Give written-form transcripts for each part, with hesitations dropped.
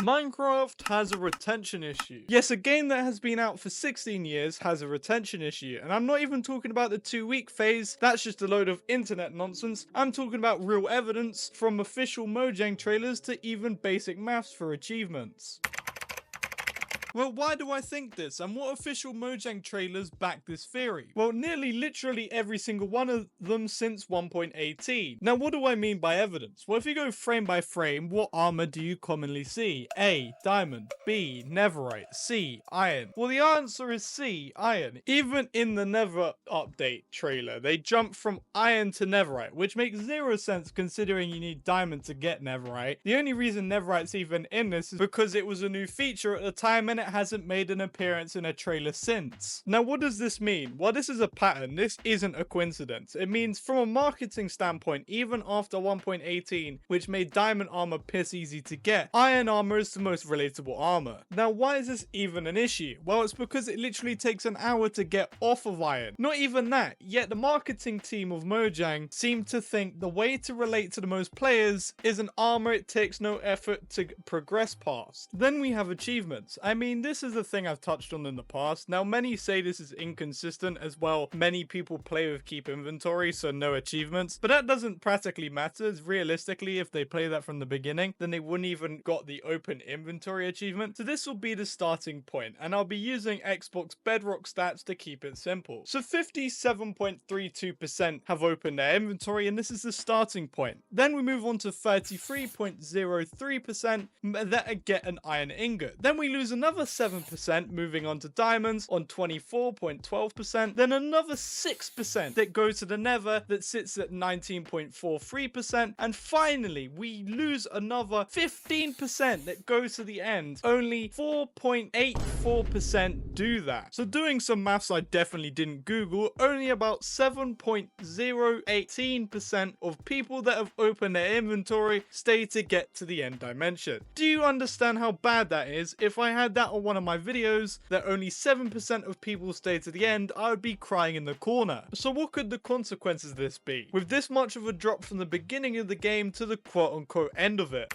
Minecraft has a retention issue. Yes, a game that has been out for 16 years has a retention issue, and I'm not even talking about the 2-week phase. That's just a load of internet nonsense. I'm talking about real evidence, from official Mojang trailers to even basic maths for achievements. Well, why do I think this, and what official Mojang trailers back this theory? Well, nearly literally every single one of them since 1.18. Now, what do I mean by evidence? Well, if you go frame by frame, what armor do you commonly see? A, diamond. B, netherite. C, iron. Well, the answer is C, iron. Even in the Nether update trailer, they jump from iron to netherite, which makes zero sense considering you need diamond to get netherite. The only reason netherite's even in this is because it was a new feature at the time and it hasn't made an appearance in a trailer since. Now, what does this mean? Well, this is a pattern. This isn't a coincidence. It means from a marketing standpoint, even after 1.18, which made diamond armor piss easy to get, iron armor is the most relatable armor. Now, why is this even an issue? Well, it's because it literally takes an hour to get off of iron. Not even that, yet the marketing team of Mojang seem to think the way to relate to the most players is an armor it takes no effort to progress past. Then we have achievements. I mean, this is a thing I've touched on in the past. Now, many say this is inconsistent as well. Many people play with keep inventory, so no achievements. But that doesn't practically matter. Realistically, if they play that from the beginning, then they wouldn't even got the open inventory achievement. So this will be the starting point, and I'll be using Xbox Bedrock stats to keep it simple. So 57.32% have opened their inventory, and this is the starting point. Then we move on to 33.03% that get an iron ingot. Then we lose another 7% moving on to diamonds on 24.12%, then another 6% that goes to the nether that sits at 19.43%, and finally we lose another 15% that goes to the end. Only 4.84% do that. So doing some maths I definitely didn't Google, only about 7.018% of people that have opened their inventory stay to get to the end dimension. Do you understand how bad that is? If I had that on one of my videos that only 7% of people stay to the end, I would be crying in the corner. So what could the consequences of this be? With this much of a drop from the beginning of the game to the quote-unquote end of it.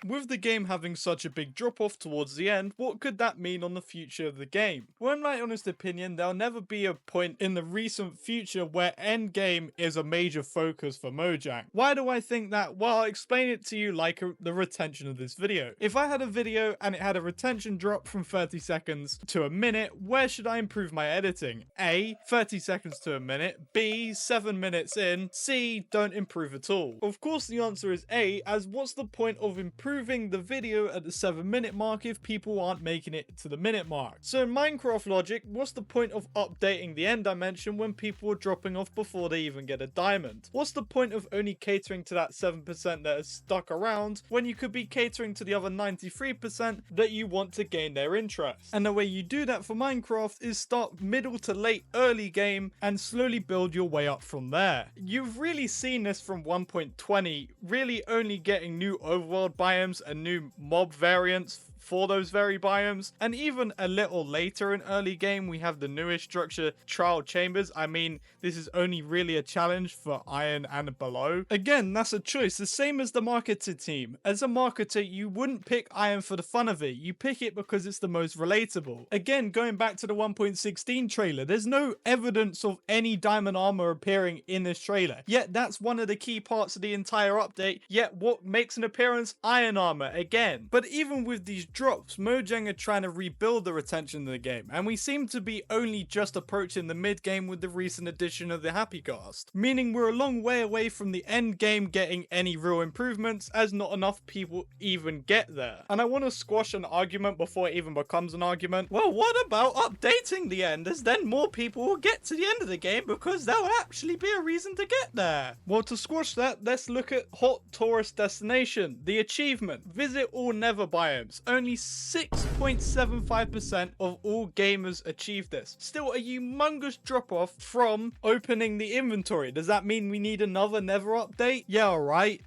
With the game having such a big drop off towards the end, what could that mean on the future of the game? Well, in my honest opinion, there'll never be a point in the recent future where endgame is a major focus for Mojang. Why do I think that? Well, I'll explain it to you like the retention of this video. If I had a video and it had a retention drop from 30 seconds to a minute, where should I improve my editing? A, 30 seconds to a minute. B, 7 minutes in. C, don't improve at all. Of course the answer is A, as what's the point of improving the video at the 7-minute mark if people aren't making it to the minute mark? So in Minecraft logic, what's the point of updating the end dimension when people are dropping off before they even get a diamond? What's the point of only catering to that 7% that is stuck around when you could be catering to the other 93% that you want to gain their interest? And the way you do that for Minecraft is start middle to late early game and slowly build your way up from there. You've really seen this from 1.20, really only getting new overworld biomes and new mob variants for those very biomes, and even a little later in early game we have the newish structure trial chambers. I mean, this is only really a challenge for iron and below. Again, that's a choice, the same as the marketing team. As a marketer, you wouldn't pick iron for the fun of it, you pick it because it's the most relatable. Again, going back to the 1.16 trailer, there's no evidence of any diamond armor appearing in this trailer, yet that's one of the key parts of the entire update. Yet what makes an appearance? Iron armor again. But even with these drops, Mojang are trying to rebuild the retention of the game, and we seem to be only just approaching the mid game with the recent addition of the Happy Cast, meaning we're a long way away from the end game getting any real improvements, as not enough people even get there. And I want to squash an argument before it even becomes an argument. Well, what about updating the end, as then more people will get to the end of the game because that will actually be a reason to get there? Well, to squash that, let's look at hot tourist destination, the achievement, visit all nether biomes. Only 6.75% of all gamers achieve this. Still a humongous drop off from opening the inventory. Does that mean we need another nether update? Yeah, alright.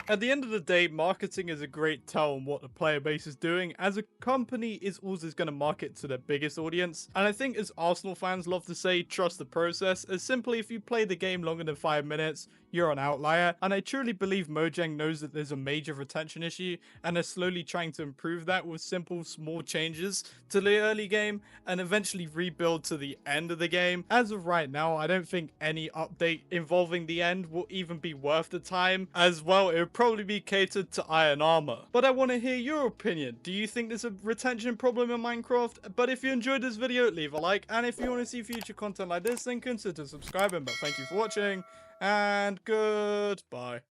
At the end of the day, marketing is a great tell on what the player base is doing, as a company is always going to market to their biggest audience. And I think, as Arsenal fans love to say, trust the process, as simply if you play the game longer than 5 minutes, you're an outlier. And I truly believe Mojang knows that there's a major retention issue, and are slowly trying to improve that with simple small changes to the early game and eventually rebuild to the end of the game. As of right now, I don't think any update involving the end will even be worth the time, as well it would probably be catered to iron armor. But I want to hear your opinion. Do you think there's a retention problem in Minecraft? But if you enjoyed this video, leave a like, and if you want to see future content like this, then consider subscribing. But thank you for watching, and goodbye.